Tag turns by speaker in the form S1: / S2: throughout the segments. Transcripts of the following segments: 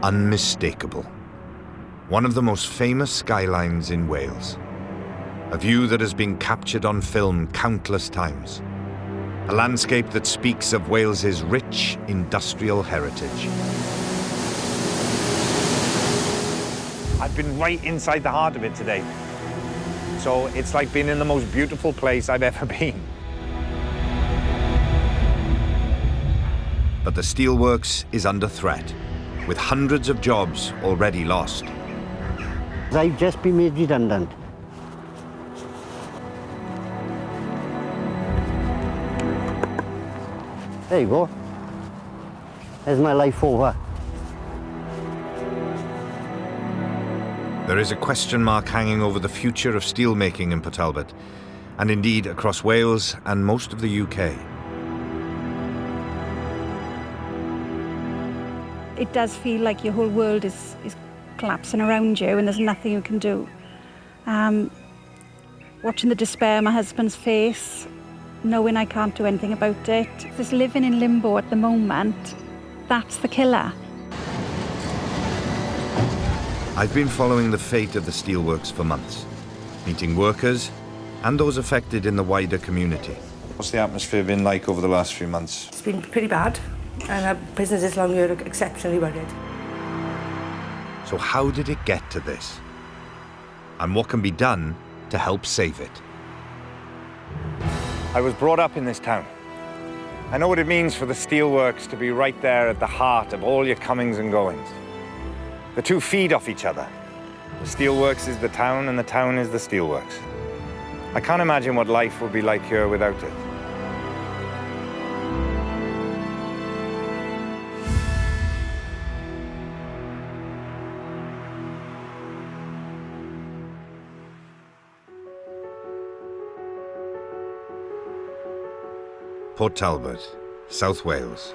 S1: unmistakable. One of the most famous skylines in Wales. A view that has been captured on film countless times. A landscape that speaks of Wales's rich industrial heritage.
S2: I've been right inside the heart of it today. So it's like being in the most beautiful place I've ever been.
S1: But the steelworks is under threat, with hundreds of jobs already lost.
S3: I've just been made redundant. There you go. There's my life over.
S1: There is a question mark hanging over the future of steelmaking in Port Talbot, and indeed across Wales and most of the UK.
S4: It does feel like your whole world is collapsing around you and there's nothing you can do. Watching the despair on my husband's face, knowing I can't do anything about it. Just living in limbo at the moment, that's the killer.
S1: I've been following the fate of the steelworks for months, meeting workers and those affected in the wider community.
S2: What's the atmosphere been like over the last few months?
S5: It's been pretty bad, and our business this long year are exceptionally worried.
S1: So how did it get to this? And what can be done to help save it?
S2: I was brought up in this town. I know what it means for the steelworks to be right there at the heart of all your comings and goings. The two feed off each other. The steelworks is the town and the town is the steelworks. I can't imagine what life would be like here without it.
S1: Port Talbot, South Wales,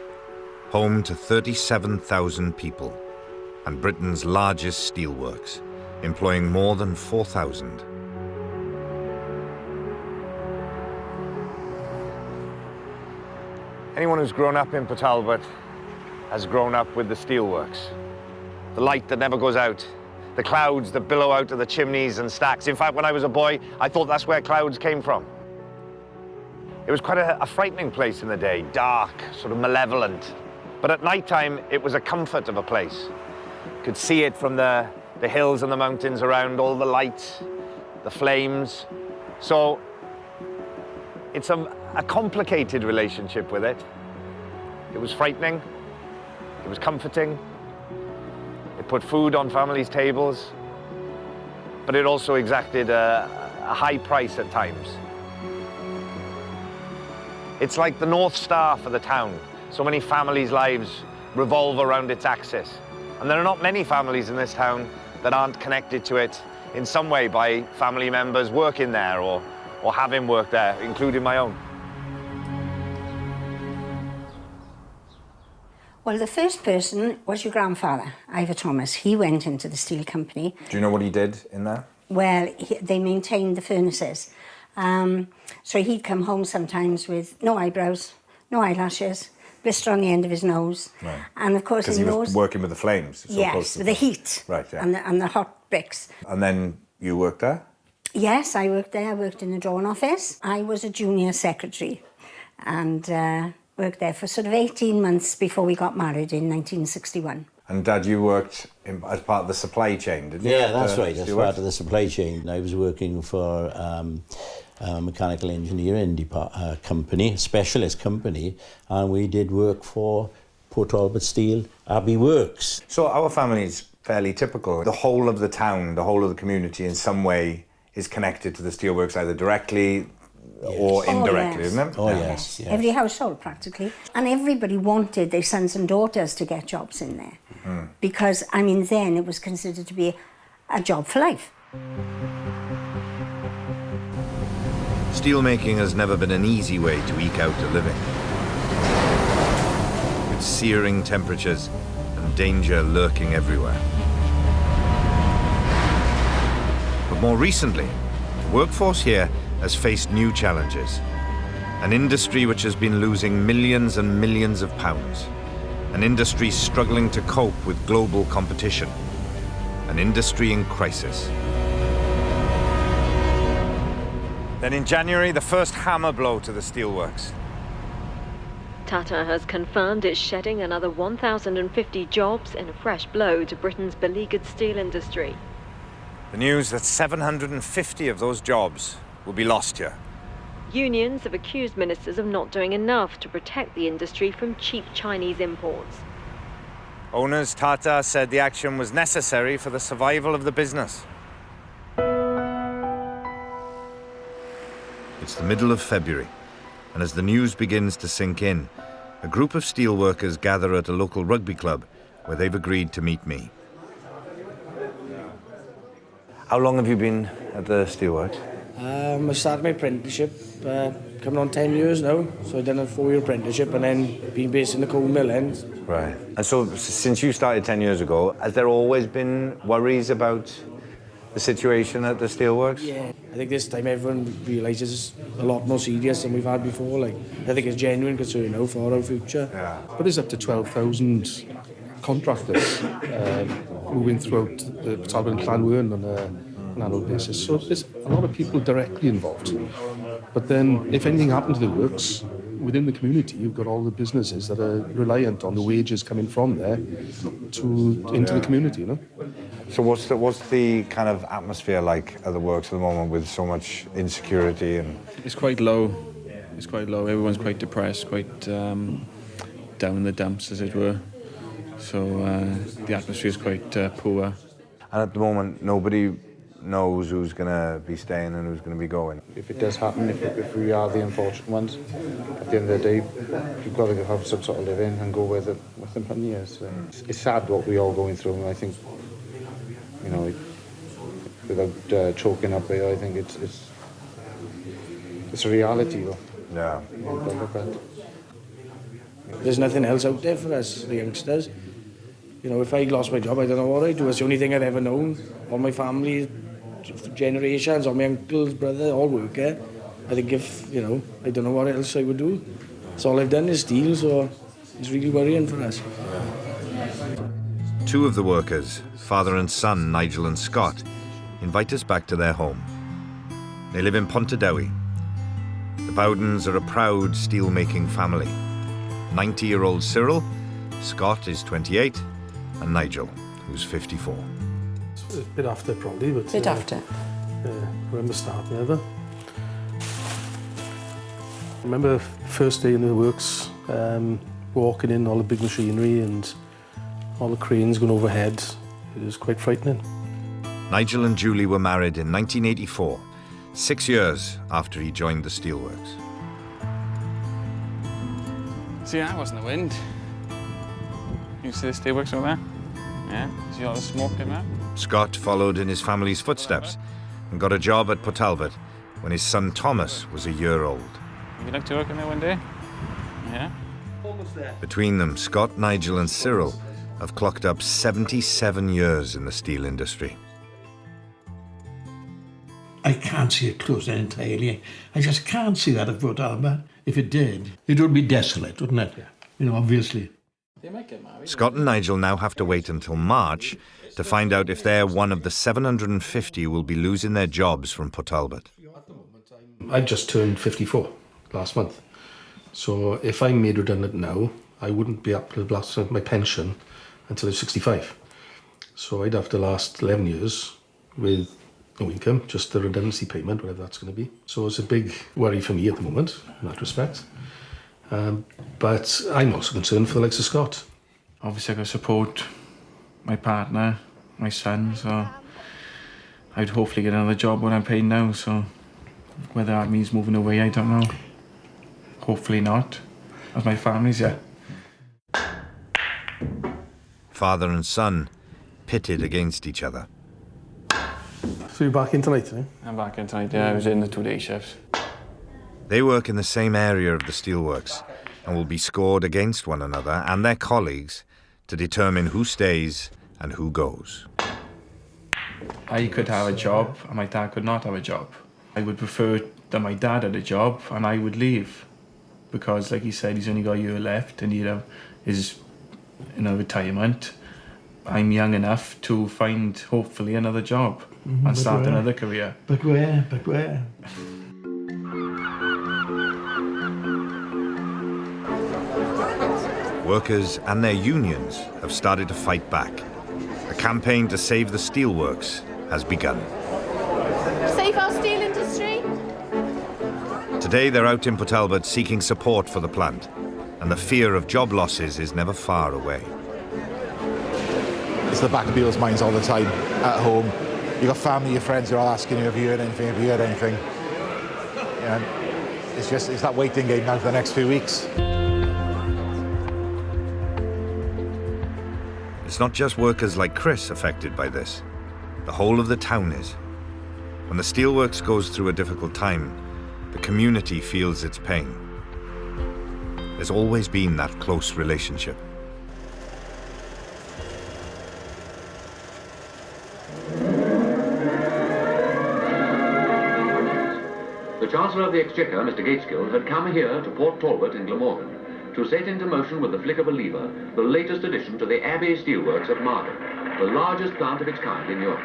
S1: home to 37,000 people and Britain's largest steelworks, employing more than 4,000.
S2: Anyone who's grown up in Port Talbot has grown up with the steelworks. The light that never goes out, the clouds that billow out of the chimneys and stacks. In fact, when I was a boy, I thought that's where clouds came from. It was quite a frightening place in the day, dark, sort of malevolent. But at night time, it was a comfort of a place. You could see it from the hills and the mountains around, all the lights, the flames. So it's a complicated relationship with it. It was frightening, it was comforting, it put food on families' tables, but it also exacted a high price at times. It's like the North Star for the town. So many families' lives revolve around its axis. And there are not many families in this town that aren't connected to it in some way by family members working there or having worked there, including my own.
S5: Well, the first person was your grandfather, Ivor Thomas. He went into the steel company.
S2: Do you know what he did in there?
S5: Well, they maintained the furnaces. So he'd come home sometimes with no eyebrows, no eyelashes, blister on the end of his nose.
S2: Right.
S5: And of course,
S2: because he was working with the flames. So
S5: yes, with the heat.
S2: Right, yeah.
S5: And the hot bricks.
S2: And then you worked there?
S5: Yes, I worked there. I worked in the drawing office. I was a junior secretary and worked there for sort of 18 months before we got married in 1961.
S2: And Dad, you worked as part of the supply chain, didn't you?
S3: Yeah, that's right. As part of the supply chain. I was working for a mechanical engineering company, specialist company, and we did work for Port Talbot Steel Abbey Works.
S2: So our family is fairly typical. The whole of the town, the whole of the community in some way is connected to the steelworks, either directly or indirectly, isn't it?
S3: Oh, yes.
S5: Every household, practically. And everybody wanted their sons and daughters to get jobs in there. Mm. Because, I mean, then it was considered to be a job for life.
S1: Steelmaking has never been an easy way to eke out a living. With searing temperatures and danger lurking everywhere. But more recently, the workforce here has faced new challenges. An industry which has been losing millions and millions of pounds. An industry struggling to cope with global competition. An industry in crisis. Then in January, the first hammer blow to the steelworks.
S6: Tata has confirmed it's shedding another 1,050 jobs in a fresh blow to Britain's beleaguered steel industry.
S1: The news that 750 of those jobs will be lost here.
S6: Unions have accused ministers of not doing enough to protect the industry from cheap Chinese imports.
S1: Owners Tata said the action was necessary for the survival of the business. It's the middle of February, and as the news begins to sink in, a group of steelworkers gather at a local rugby club where they've agreed to meet me. How long have you been at the steelworks?
S7: I started my apprenticeship coming on 10 years now, so I've done a 4-year apprenticeship and then been based in the coal mill end.
S1: Right. And so since you started 10 years ago, has there always been worries about the situation at the steelworks?
S7: Yeah, I think this time everyone realises it's a lot more serious than we've had before. Like, I think it's genuine concern now for our future.
S1: Yeah.
S8: But there's up to 12,000 contractors moving throughout the Port Talbot and Llanwern on an annual basis. So there's a lot of people directly involved. But then if anything happened to the works, within the community, you've got all the businesses that are reliant on the wages coming from there into the community, you know?
S1: So what's the kind of atmosphere like at the works at the moment with so much insecurity and?
S9: It's quite low. It's quite low. Everyone's quite depressed, quite down in the dumps, as it were. So the atmosphere is quite poor.
S1: And at the moment, nobody knows who's going to be staying and who's going to be going.
S8: If it does happen, if we are the unfortunate ones, at the end of the day, you've got to have some sort of living and go where the money is. It's sad what we're all going through, and I think, you know, without choking up here, I think it's a reality, though.
S1: Yeah.
S7: There's nothing else out there for us, the youngsters. You know, if I lost my job, I don't know what I'd do. It's the only thing I've ever known. All my family, generations, all my uncles, brother, all work here. I think if, you know, I don't know what else I would do. So all I've done is steel, so it's really worrying for us.
S1: Two of the workers, father and son, Nigel and Scott, invite us back to their home. They live in Pontardawe. The Bowdens are a proud steel-making family. 90-year-old Cyril, Scott is 28, and Nigel, who's 54.
S8: It's a bit after, probably, but...
S10: Bit after.
S8: I remember starting ever. I remember first day in the works, walking in all the big machinery and all the cranes going overhead. It was quite frightening.
S1: Nigel and Julie were married in 1984, 6 years after he joined the steelworks.
S9: See that was in the wind. You see the steelworks over there? Yeah, see all the smoke in there?
S1: Scott followed in his family's footsteps and got a job at Port Talbot when his son Thomas was a year old.
S9: Would you like to work in there one day? Yeah?
S1: Between them, Scott, Nigel and Cyril have clocked up 77 years in the steel industry.
S11: I can't see it closing entirely. I just can't see that at Port Talbot. If it did, it would be desolate, wouldn't it? Yeah. You know, obviously.
S9: They might get married.
S1: Scott and Nigel now have to wait until March to find out if they're one of the 750 who will be losing their jobs from Port Talbot.
S8: I just turned 54 last month. So if I'm made redundant now, I wouldn't be up to the last of my pension until I'm 65. So I'd have to last 11 years with no income, just the redundancy payment, whatever that's going to be. So it's a big worry for me at the moment, in that respect. But I'm also concerned for the likes of Scott.
S9: Obviously I got to support my partner, my son, so I'd hopefully get another job when I'm paid now, so whether that means moving away, I don't know. Hopefully not, as my family's here.
S1: Father and son pitted against each other.
S8: So you're back in tonight, eh?
S9: I'm back in tonight, yeah, I was in the 2-day shifts.
S1: They work in the same area of the steelworks and will be scored against one another and their colleagues to determine who stays and who goes.
S9: I could have a job and my dad could not have a job. I would prefer that my dad had a job and I would leave because, like he said, he's only got a year left and he'd have his retirement, I'm young enough to find, hopefully, another job and start another career.
S11: But where? But where?
S1: Workers and their unions have started to fight back. A campaign to save the steelworks has begun.
S10: Save our steel industry?
S1: Today they're out in Port Talbot seeking support for the plant, and the fear of job losses is never far away.
S12: It's the back of people's minds all the time, at home. You've got family, your friends, they're all asking you, have you heard anything, have you heard anything? And it's that waiting game now for the next few weeks.
S1: It's not just workers like Chris affected by this. The whole of the town is. When the steelworks goes through a difficult time, the community feels its pain. There's always been that close relationship.
S13: The Chancellor of the Exchequer, Mr. Gateskill, had come here to Port Talbot in Glamorgan to set into motion with the flick of a lever the latest addition to the Abbey Steelworks at Margate, the largest plant of its kind in Europe.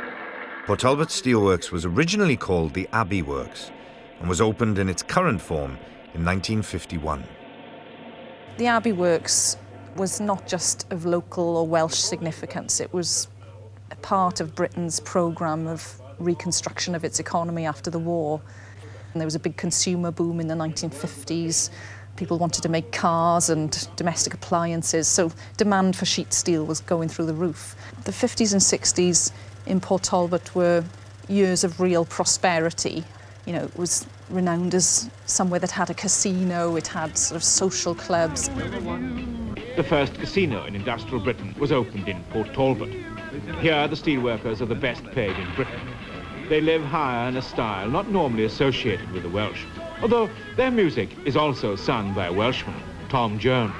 S1: Port Talbot Steelworks was originally called the Abbey Works and was opened in its current form in 1951.
S14: The Abbey Works was not just of local or Welsh significance, it was a part of Britain's programme of reconstruction of its economy after the war. And there was a big consumer boom in the 1950s. People wanted to make cars and domestic appliances, so demand for sheet steel was going through the roof. The 50s and 60s in Port Talbot were years of real prosperity. You know, it was renowned as somewhere that had a casino, it had sort of social clubs.
S15: The first casino in industrial Britain was opened in Port Talbot. Here, the steelworkers are the best paid in Britain. They live higher in a style not normally associated with the Welsh, although their music is also sung by a Welshman, Tom Jones.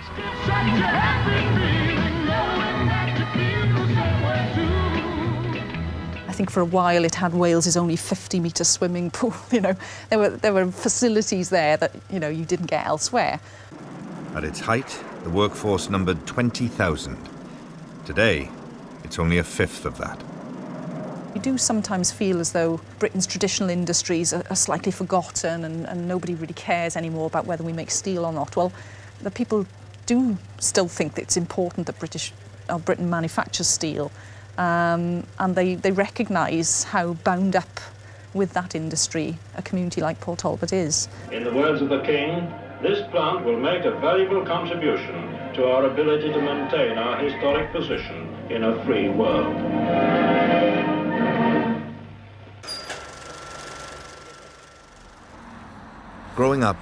S14: I think for a while it had Wales's only 50-metre swimming pool. You know, there were facilities there that, you know, you didn't get elsewhere.
S1: At its height, the workforce numbered 20,000. Today, it's only a fifth of that.
S14: You do sometimes feel as though Britain's traditional industries are slightly forgotten and nobody really cares anymore about whether we make steel or not. Well, the people do still think that it's important that Britain manufactures steel, and they recognise how bound up with that industry a community like Port Talbot is.
S16: In the words of the King, this plant will make a valuable contribution to our ability to maintain our historic position in a free world.
S1: Growing up,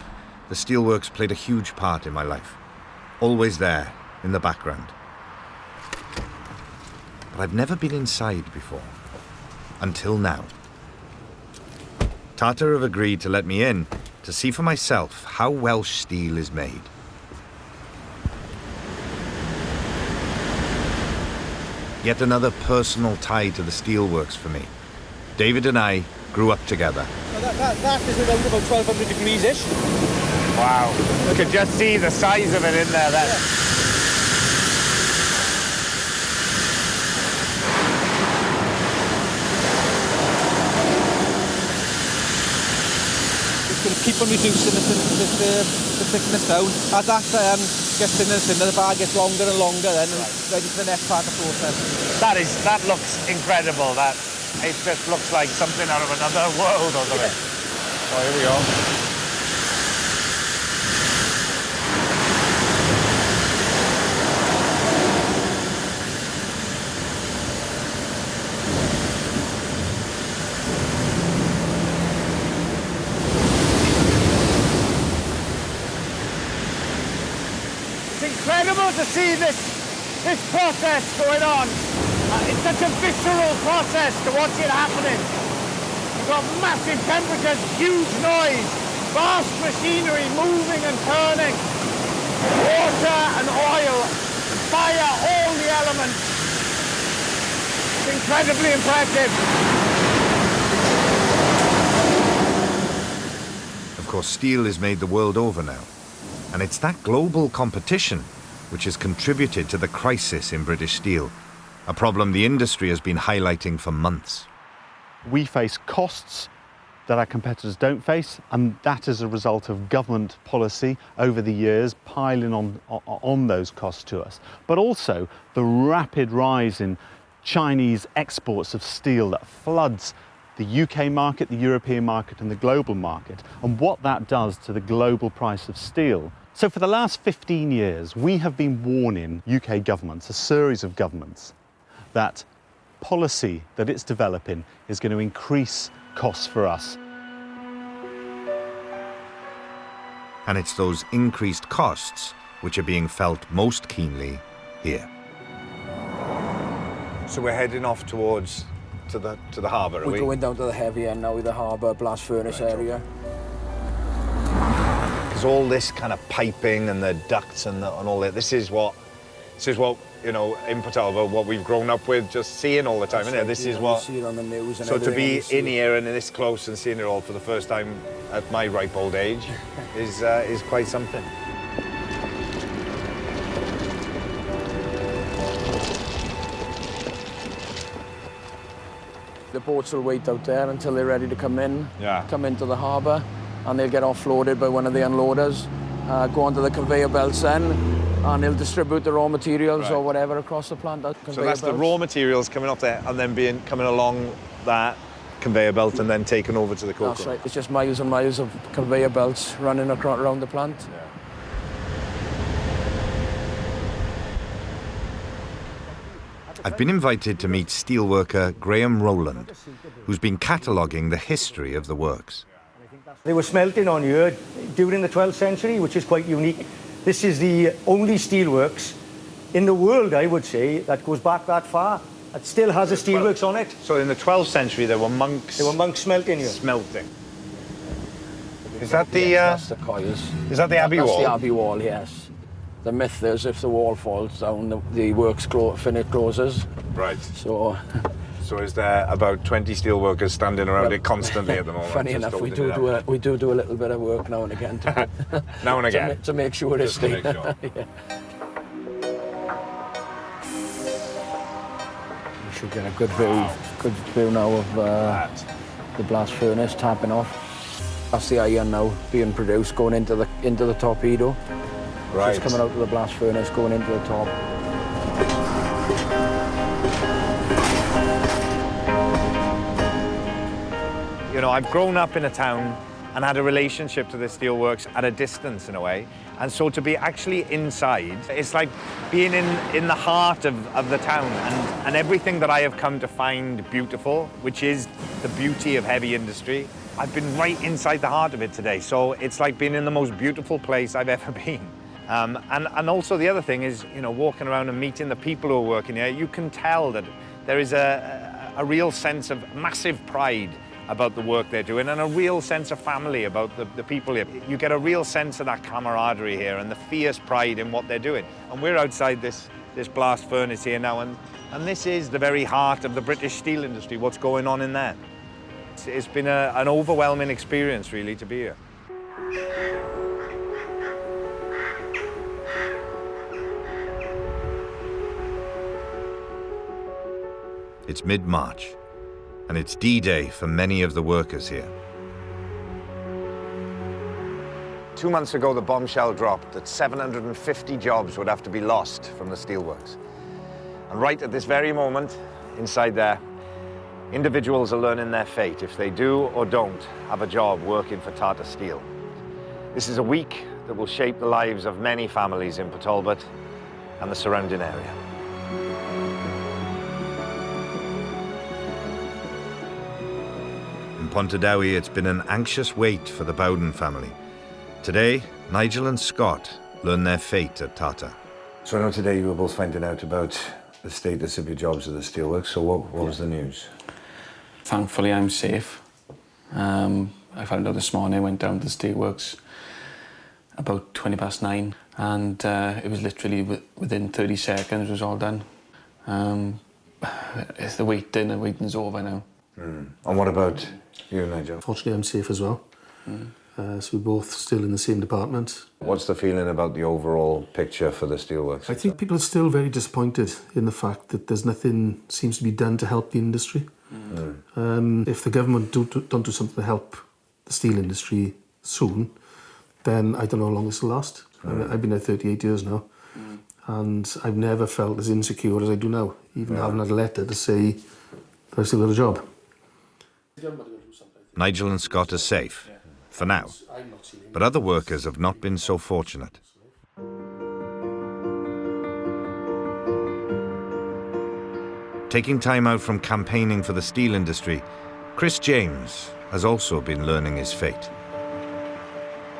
S1: the steelworks played a huge part in my life. Always there, in the background. But I've never been inside before. Until now. Tata have agreed to let me in to see for myself how Welsh steel is made. Yet another personal tie to the steelworks for me. David and I grew up together.
S17: That is around about 1200 degrees-ish.
S2: Wow. You can just see the size of it in there. That. Yeah.
S17: It's going to keep on reducing the thickness down. As that gets thinner and thinner, the bar gets longer and longer then, and ready for the next part of the process.
S2: That looks incredible. It just looks like something out of another world, doesn't it? Oh, here we go. It's incredible to see this process going on. It's such a visceral process to watch it happening. You've got massive temperatures, huge noise, vast machinery moving and turning, water and oil, fire, all the elements. It's incredibly impressive.
S1: Of course, steel is made the world over now. And it's that global competition which has contributed to the crisis in British steel, a problem the industry has been highlighting for months.
S18: We face costs that our competitors don't face, and that is a result of government policy over the years piling on those costs to us. But also the rapid rise in Chinese exports of steel that floods the UK market, the European market and the global market, and what that does to the global price of steel. So for the last 15 years, we have been warning UK governments, a series of governments, that policy that it's developing is going to increase costs for us.
S1: And it's those increased costs which are being felt most keenly here.
S2: So we're heading off towards to the harbour, are we?
S7: We're going down to the heavy end now with the harbour blast furnace area.
S2: Because all this kind of piping and the ducts and all that, this is what you know, in Port Talbot, what we've grown up with, just seeing all the time, isn't it? This is what.
S7: See it on the news and
S2: so to be
S7: everything,
S2: in here and this close and seeing it all for the first time at my ripe old age is quite something.
S7: The boats will wait out there until they're ready to come in, come into the harbour, and they'll get offloaded by one of the unloaders, go onto the conveyor belts then, and they'll distribute the raw materials or whatever across the plant.
S2: So that's the raw materials coming off there and then coming along that conveyor belt and then taken over to the cocoa.
S7: That's right. It's just miles and miles of conveyor belts running around the plant.
S1: I've been invited to meet steelworker Graham Rowland, who's been cataloguing the history of the works.
S19: They were smelting on here during the 12th century, which is quite unique. This is the only steelworks in the world, I would say, that goes back that far. It still has a steelworks on it.
S2: So in the 12th century, there were monks.
S19: There were monks smelting here.
S2: Smelting. Is that the?
S7: Yes, that's the coils.
S2: Is that the Abbey Wall?
S7: That's the Abbey Wall, yes. The myth is if the wall falls down, the works closes.
S2: Right.
S7: So.
S2: So is there about 20 steel workers standing around it constantly at the moment?
S7: Funny enough, we do do a little bit of work now and again.
S2: Now and again.
S7: To make sure it's
S2: Sure.
S7: yeah. We should get a good view now of the blast furnace tapping off. That's the iron now being produced, going into the torpedo.
S2: Right.
S7: So it's coming out of the blast furnace, going into the top.
S2: You know, I've grown up in a town and had a relationship to the steelworks at a distance in a way. And so to be actually inside, it's like being in the heart of the town and everything that I have come to find beautiful, which is the beauty of heavy industry. I've been right inside the heart of it today. So it's like being in the most beautiful place I've ever been. And also the other thing is, you know, walking around and meeting the people who are working here, you can tell that there is a real sense of massive pride about the work they're doing and a real sense of family about the people here. You get a real sense of that camaraderie here and the fierce pride in what they're doing. And we're outside this blast furnace here now, and this is the very heart of the British steel industry, what's going on in there. It's been an overwhelming experience, really, to be here.
S1: It's mid-March, and it's D-Day for many of the workers here.
S2: 2 months ago, the bombshell dropped that 750 jobs would have to be lost from the steelworks. And right at this very moment, inside there, individuals are learning their fate if they do or don't have a job working for Tata Steel. This is a week that will shape the lives of many families in Port Talbot and the surrounding area.
S1: In Pontardawe, it's been an anxious wait for the Bowden family. Today, Nigel and Scott learn their fate at Tata.
S2: So I know today you were both finding out about the status of your jobs at the steelworks, so what was the news?
S9: Thankfully, I'm safe. I found out this morning, I went down to the steelworks about 9:20, and it was literally within 30 seconds it was all done. It's the waiting's over now.
S2: And what about you, Nigel?
S8: Fortunately, I'm safe as well. So we're both still in the same department.
S2: What's the feeling about the overall picture for the steelworks?
S8: I think people are still very disappointed in the fact that there's nothing seems to be done to help the industry. If the government don't do something to help the steel industry soon, then I don't know how long this will last. I've been there 38 years now, and I've never felt as insecure as I do now, even having had a letter to say that I've still got a job.
S1: Nigel and Scott are safe, for now, but other workers have not been so fortunate. Taking time out from campaigning for the steel industry, Chris James has also been learning his fate.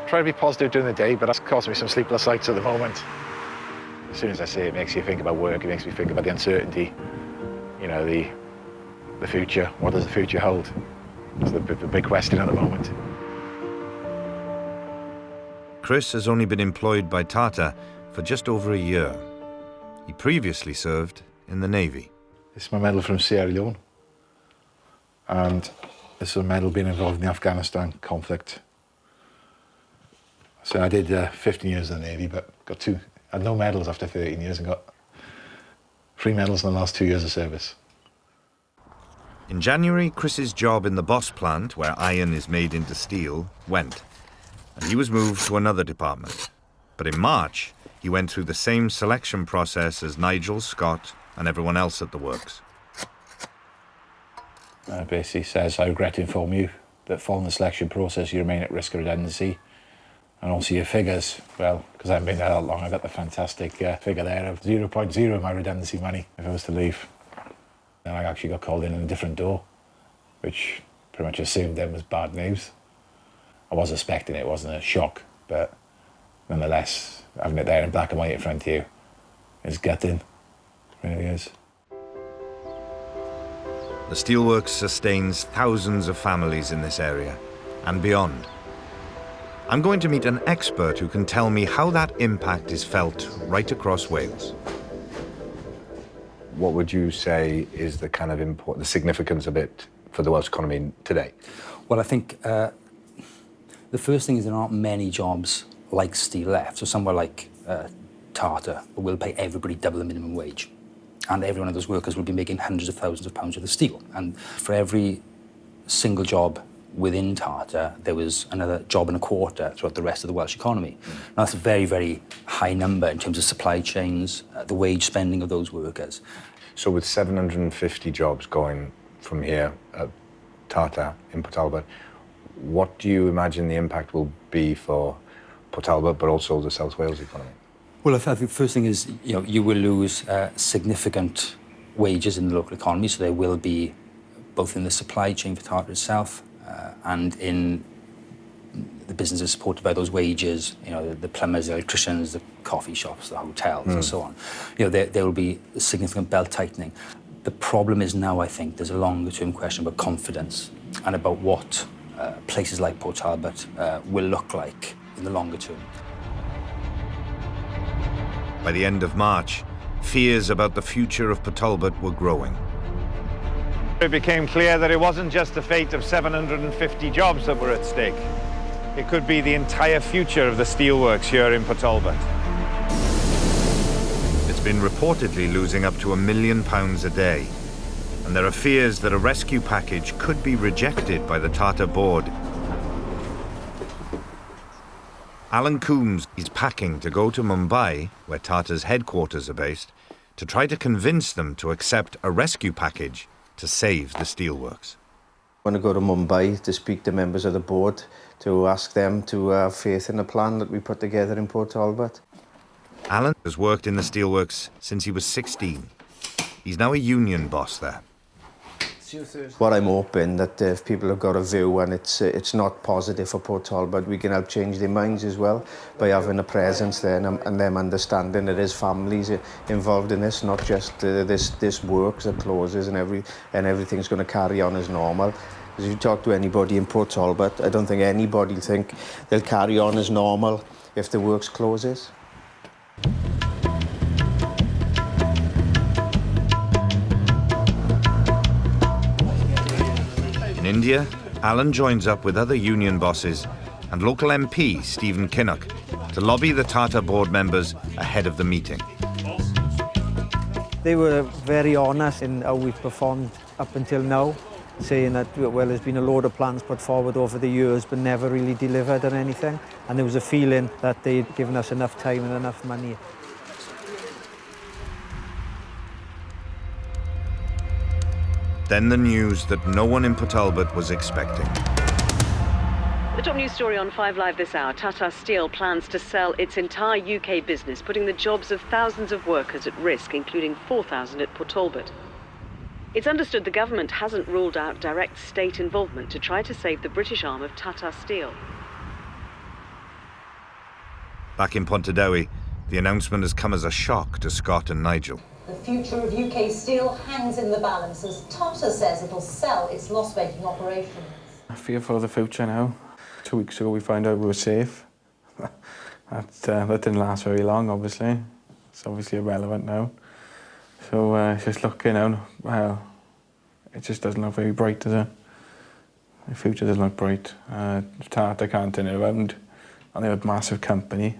S12: Try to be positive during the day, but that's causing me some sleepless nights at the moment. As soon as I see it, it makes you think about work, it makes me think about the uncertainty, you know, the future. What does the future hold? That's the big question at the moment.
S1: Chris has only been employed by Tata for just over a year. He previously served in the Navy.
S12: This is my medal from Sierra Leone, and this is a medal being involved in the Afghanistan conflict. So I did 15 years in the Navy, but I had no medals after 13 years and got 3 medals in the last 2 years of service.
S1: In January, Chris's job in the Boss plant, where iron is made into steel, went, and he was moved to another department. But in March, he went through the same selection process as Nigel, Scott, and everyone else at the works.
S12: It basically says, I regret to inform you that following the selection process, you remain at risk of redundancy. And also your figures, well, because I haven't been there that long, I got the fantastic figure there of 0.0 my redundancy money if I was to leave. Then I actually got called in a different door, which pretty much assumed them was bad news. I was expecting it, it wasn't a shock, but nonetheless, having it there in black and white in front of you is gutting. It really is.
S1: The steelworks sustains thousands of families in this area and beyond. I'm going to meet an expert who can tell me how that impact is felt right across Wales.
S2: What would you say is the kind of the significance of it for the Welsh economy today?
S20: Well, I think the first thing is there aren't many jobs like steel left. So somewhere like Tata will pay everybody double the minimum wage. And every one of those workers will be making hundreds of thousands of pounds worth of steel. And for every single job within Tata, there was another job and a quarter throughout the rest of the Welsh economy. Now, that's a very, very high number in terms of supply chains, the wage spending of those workers.
S2: So with 750 jobs going from here at Tata in Port Talbot, what do you imagine the impact will be for Port Talbot, but also the South Wales economy?
S20: Well, I think the first thing is, you will lose significant wages in the local economy, so there will be, both in the supply chain for Tata itself and in the businesses supported by those wages, the plumbers, the electricians, the coffee shops, the hotels, and so on. There will be significant belt tightening. The problem is now, I think, there's a longer-term question about confidence and about what places like Port Talbot will look like in the longer term.
S1: By the end of March, fears about the future of Port Talbot were growing.
S2: It became clear that it wasn't just the fate of 750 jobs that were at stake. It could be the entire future of the steelworks here in Port Talbot.
S1: It's been reportedly losing up to £1 million a day, and there are fears that a rescue package could be rejected by the Tata board. Alan Coombs is packing to go to Mumbai, where Tata's headquarters are based, to try to convince them to accept a rescue package to save the steelworks.
S3: I want to go to Mumbai to speak to members of the board, to ask them to have faith in the plan that we put together in Port Talbot.
S1: Alan has worked in the steelworks since he was 16. He's now a union boss there.
S3: What I'm hoping that if people have got a view and it's not positive for Port Talbot, we can help change their minds as well by having a presence there and them understanding that there's families involved in this, not just this works that closes and everything's going to carry on as normal. As you talk to anybody in Port Talbot, I don't think anybody think they'll carry on as normal if the works closes.
S1: In India, Alan joins up with other union bosses and local MP Stephen Kinnock to lobby the Tata board members ahead of the meeting.
S21: They were very honest in how we've performed up until now, saying that, well, there's been a load of plans put forward over the years but never really delivered on anything, and there was a feeling that they'd given us enough time and enough money.
S1: Then the news that no one in Port Talbot was expecting.
S22: The top news story on 5 Live this hour. Tata Steel plans to sell its entire UK business, putting the jobs of thousands of workers at risk, including 4,000 at Port Talbot. It's understood the government hasn't ruled out direct state involvement to try to save the British arm of Tata Steel.
S1: Back in Pontardawe, the announcement has come as a shock to Scott and Nigel.
S23: The future of UK steel hangs in the balance as Tata says it'll sell its loss-making operations.
S9: I fear for the future now. 2 weeks ago we found out we were safe. that didn't last very long, obviously. It's obviously irrelevant now. So it's just looking out, well, it just doesn't look very bright, does it? The future doesn't look bright. Tata can't turn it around, and they're a massive company.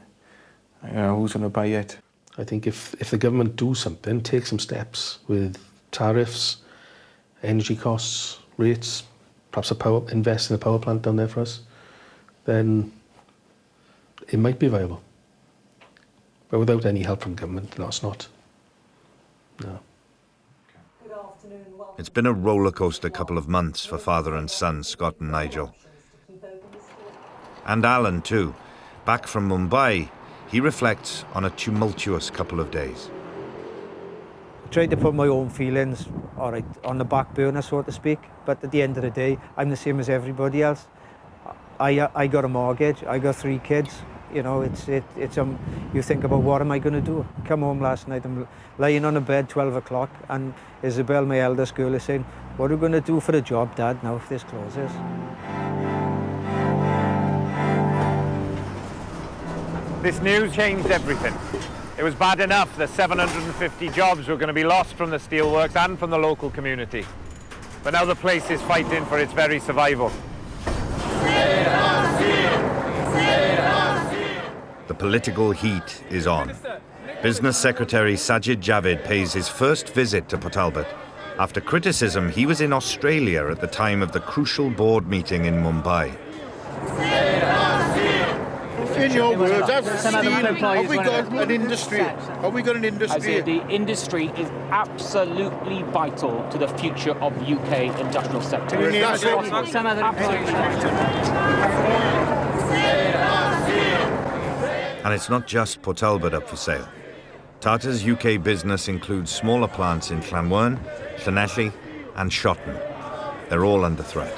S9: You know, who's going to buy it?
S8: I think if the government do something, take some steps with tariffs, energy costs, rates, perhaps invest in a power plant down there for us, then it might be viable. But without any help from government, no, it's not. No.
S1: It's been a rollercoaster couple of months for father and son, Scott and Nigel. And Alan too. Back from Mumbai, he reflects on a tumultuous couple of days.
S21: I tried to put my own feelings, all right, on the back burner, so to speak, but at the end of the day, I'm the same as everybody else. I got a mortgage, I got 3 kids, you know, you think about what am I going to do? Come home last night, I'm lying on a bed 12 o'clock, and Isabel, my eldest girl, is saying, what are we going to do for a job, Dad, now if this closes?
S2: This news changed everything. It was bad enough that 750 jobs were going to be lost from the steelworks and from the local community. But now the place is fighting for its very survival.
S1: The political heat is on. Business Secretary Sajid Javid pays his first visit to Port Talbot. After criticism, he was in Australia at the time of the crucial board meeting in Mumbai.
S11: In your words, have we got an industry? Have we got an industry?
S24: I say the industry is absolutely vital to the future of the UK industrial sector.
S1: And it's not just Port Talbot up for sale. Tata's UK business includes smaller plants in Llanwern, Llanelli and Shotton. They're all under threat.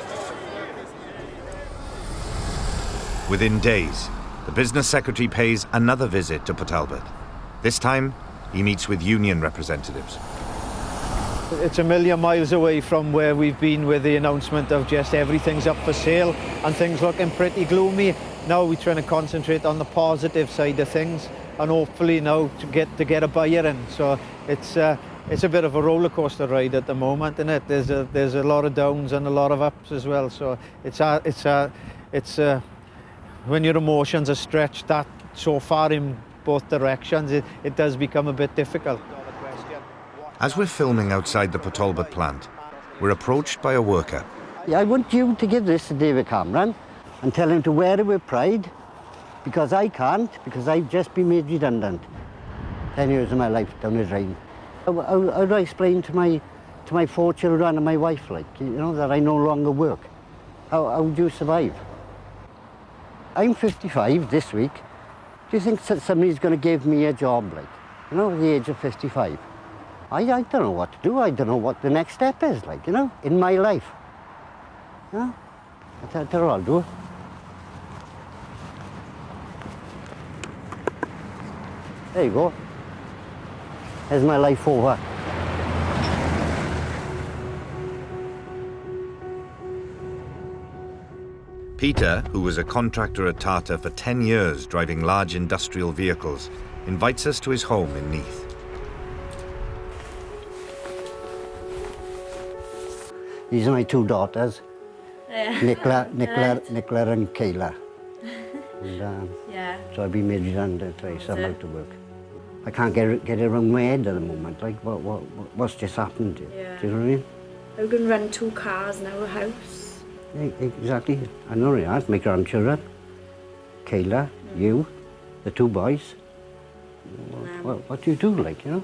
S1: Within days, the business secretary pays another visit to Port Talbot. This time, he meets with union representatives.
S21: It's a million miles away from where we've been with the announcement of just everything's up for sale and things looking pretty gloomy. Now we're trying to concentrate on the positive side of things and hopefully now to get a buyer in. So it's a bit of a roller coaster ride at the moment, isn't it? There's a lot of downs and a lot of ups as well. So it's when your emotions are stretched that so far in both directions, it does become a bit difficult.
S1: As we're filming outside the Port Talbot plant, we're approached by a worker.
S25: I want you to give this to David Cameron and tell him to wear it with pride, because I can't, because I've just been made redundant. 10 years of my life down the drain. How do I explain to my 4 children and my wife, like, you know, that I no longer work? How do you survive? I'm 55 this week. Do you think somebody's going to give me a job, like, you know, at the age of 55? I don't know what to do. I don't know what the next step is, like, you know, in my life. You know? That's what I'll do. There you go. There's my life over.
S1: Peter, who was a contractor at Tata for 10 years driving large industrial vehicles, invites us to his home in Neath.
S25: These are my 2 daughters, Nicola and Kayla. And
S4: Yeah.
S25: so I've been made redundant, right, so I'm out of work. I can't get it around my head at the moment, like what's just happened,
S4: Yeah.
S25: do you know what I mean?
S4: I'm going to run 2 cars now, a house.
S25: Yeah, exactly. I know I have my grandchildren, Kayla, you, the 2 boys. What do you do, like, you know?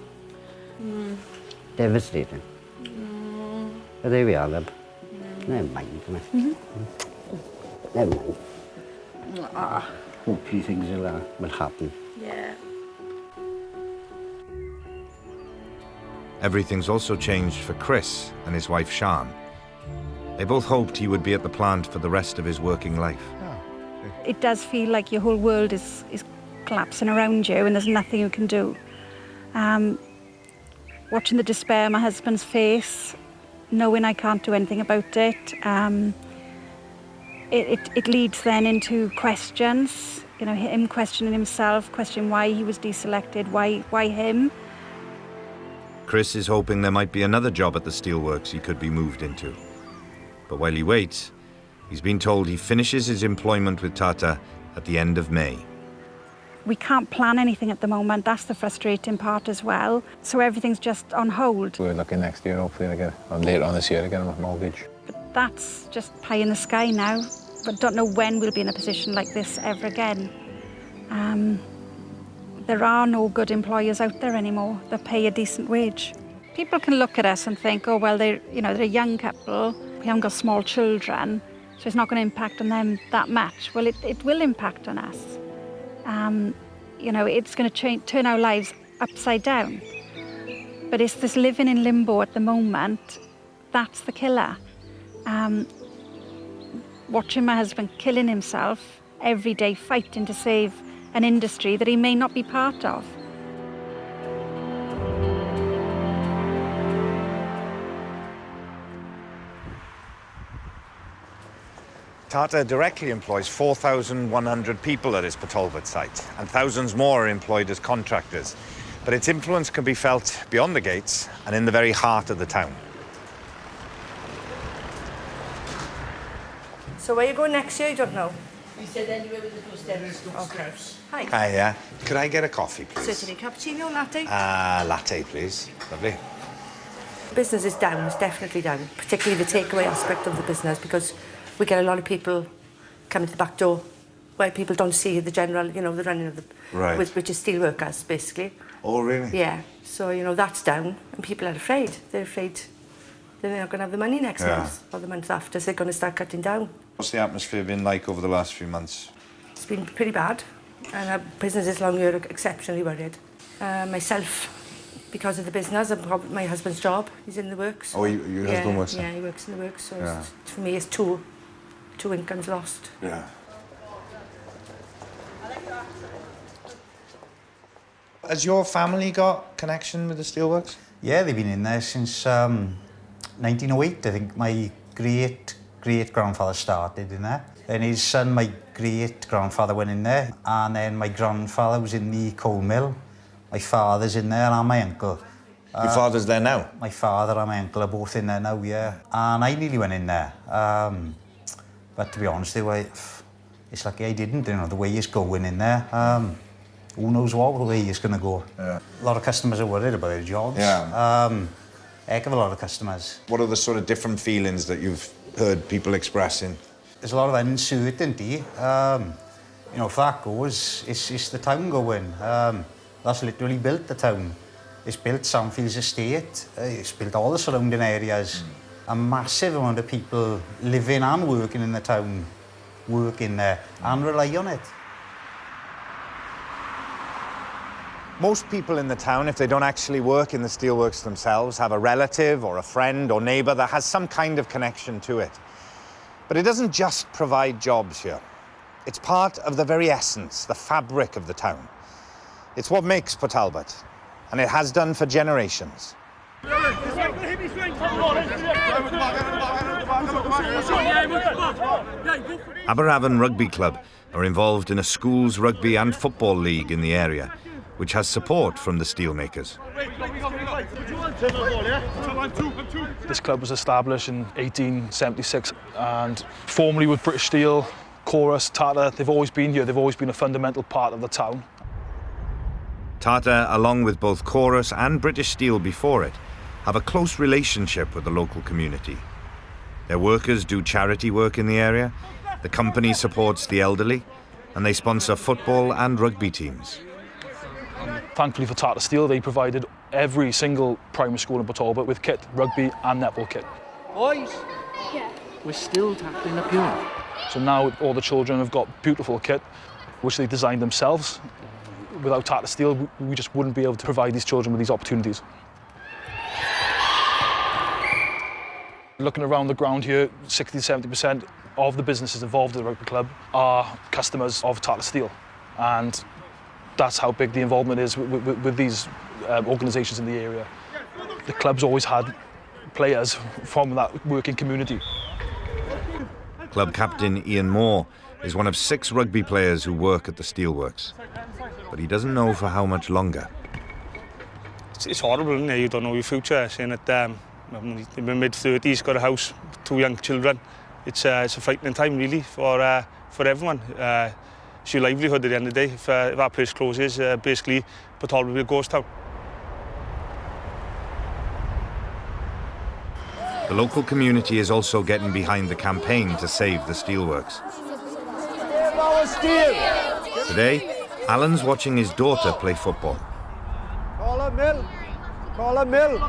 S25: Devastating. But there we are, love. Never mind, never mind. Hopefully things will happen.
S4: Yeah.
S1: Everything's also changed for Chris and his wife Sian. They both hoped he would be at the plant for the rest of his working life.
S5: It does feel like your whole world is collapsing around you and there's nothing you can do. Watching the despair on my husband's face, knowing I can't do anything about it, it leads then into questions, you know, him questioning himself, questioning why he was deselected, why him.
S1: Chris is hoping there might be another job at the steelworks he could be moved into. But while he waits, he's been told he finishes his employment with Tata at the end of May.
S5: We can't plan anything at the moment, that's the frustrating part as well. So everything's just on hold.
S12: We're looking next year, hopefully, later on this year to get a mortgage.
S5: But that's just pie in the sky now. But don't know when we'll be in a position like this ever again. There are no good employers out there anymore that pay a decent wage. People can look at us and think, oh, well, they're a young couple, we haven't got small children, so it's not going to impact on them that much. Well, it will impact on us. It's going to turn our lives upside down. But it's this living in limbo at the moment, that's the killer. Watching my husband killing himself every day, fighting to save an industry that he may not be part of.
S2: Tata directly employs 4,100 people at its Port Talbot site, and thousands more are employed as contractors. But its influence can be felt beyond the gates and in the very heart of the town.
S4: So where are you going next year? You don't know?
S6: We said anywhere with the steps.
S4: Okay. Hi.
S2: Hi, could I get a coffee, please?
S4: Certainly. Cappuccino, latte?
S2: Latte, please. Lovely.
S4: Business is down, it's definitely down, particularly the takeaway aspect of the business, because we get a lot of people coming to the back door where people don't see the general, the running of the...
S2: Right.
S4: Which is steel workers, basically.
S2: Oh, really?
S4: Yeah. So, that's down, and people are afraid. They're afraid they're not going to have the money next month or the month after, so they're going to start cutting down.
S2: What's the atmosphere been like over the last few months?
S4: It's been pretty bad, and our business this long year exceptionally worried. Myself, because of the business, my husband's job, he's in the works.
S2: Oh, your husband works there?
S4: Yeah, he works in the works, so for me it's two incomes lost.
S2: Yeah. Has your family got connection with the steelworks?
S10: Yeah, they've been in there since 1908. I think my great-grandfather started in there. Then his son, my great-grandfather, went in there. And then my grandfather was in the coal mill. My father's in there and my uncle.
S2: Your father's there now?
S10: My father and my uncle are both in there now, yeah. And I nearly went in there. But to be honest, it's lucky I didn't, the way it's going in there. Who knows what way it's going to go.
S2: Yeah.
S10: A lot of customers are worried about their jobs.
S2: Yeah.
S10: Heck of a lot of customers.
S2: What are the sort of different feelings that you've heard people expressing?
S10: There's a lot of uncertainty. If that goes, it's the town going. That's literally built the town. It's built Sandfields Estate. It's built all the surrounding areas. A massive amount of people living and working in the town, working there and rely on it.
S2: Most people in the town, if they don't actually work in the steelworks themselves, have a relative or a friend or neighbour that has some kind of connection to it. But it doesn't just provide jobs here. It's part of the very essence, the fabric of the town. It's what makes Port Talbot, and it has done for generations. Aberavon Rugby Club are involved in a schools rugby and football league in the area, which has support from the steelmakers.
S13: This club was established in 1876 and formerly with British Steel, Chorus, Tata, they've always been here. They've always been a fundamental part of the town.
S1: Tata, along with both Chorus and British Steel before it, have a close relationship with the local community. Their workers do charity work in the area, the company supports the elderly, and they sponsor football and rugby teams.
S13: Thankfully for Tata Steel, they provided every single primary school in Port Talbot with kit, rugby and netball kit.
S14: Boys, we're still tackling up here.
S13: So now all the children have got beautiful kit, which they designed themselves. Without Tata Steel, we just wouldn't be able to provide these children with these opportunities. Looking around the ground here, 60–70% of the businesses involved in the rugby club are customers of Tata Steel. And that's how big the involvement is with these organisations in the area. The club's always had players from that working community.
S1: Club captain Ian Moore is one of 6 rugby players who work at the steelworks. But he doesn't know for how much longer.
S15: It's horrible, isn't it? You don't know your future. Saying that in my mid-30s, got a house, 2 young children. It's a frightening time, really, for everyone. It's your livelihood at the end of the day. If our place closes, basically, Port Talbot will be a ghost town.
S1: The local community is also getting behind the campaign to save the steelworks. Today, Alan's watching his daughter play football.
S21: Call her Mill. Call her Mill.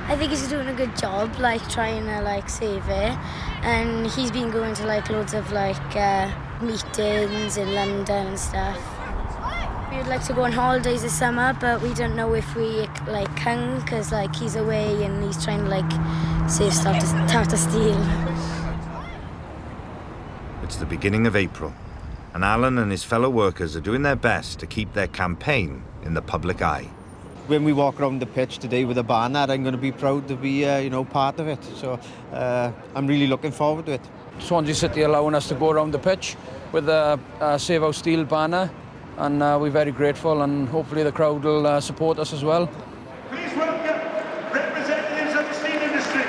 S16: I think he's doing a good job, like trying to save it, and he's been going to loads of meetings in London and stuff. We'd like to go on holidays this summer, but we don't know if we can, because he's away and he's trying to save Tata Steel.
S1: It's the beginning of April, and Alan and his fellow workers are doing their best to keep their campaign in the public eye.
S21: When we walk around the pitch today with a banner, I'm going to be proud to be, part of it. So I'm really looking forward to it.
S17: Swansea City allowing us to go around the pitch with a Save Our Steel banner, and we're very grateful, and hopefully the crowd will support us as well.
S26: Please welcome representatives of the steel industry.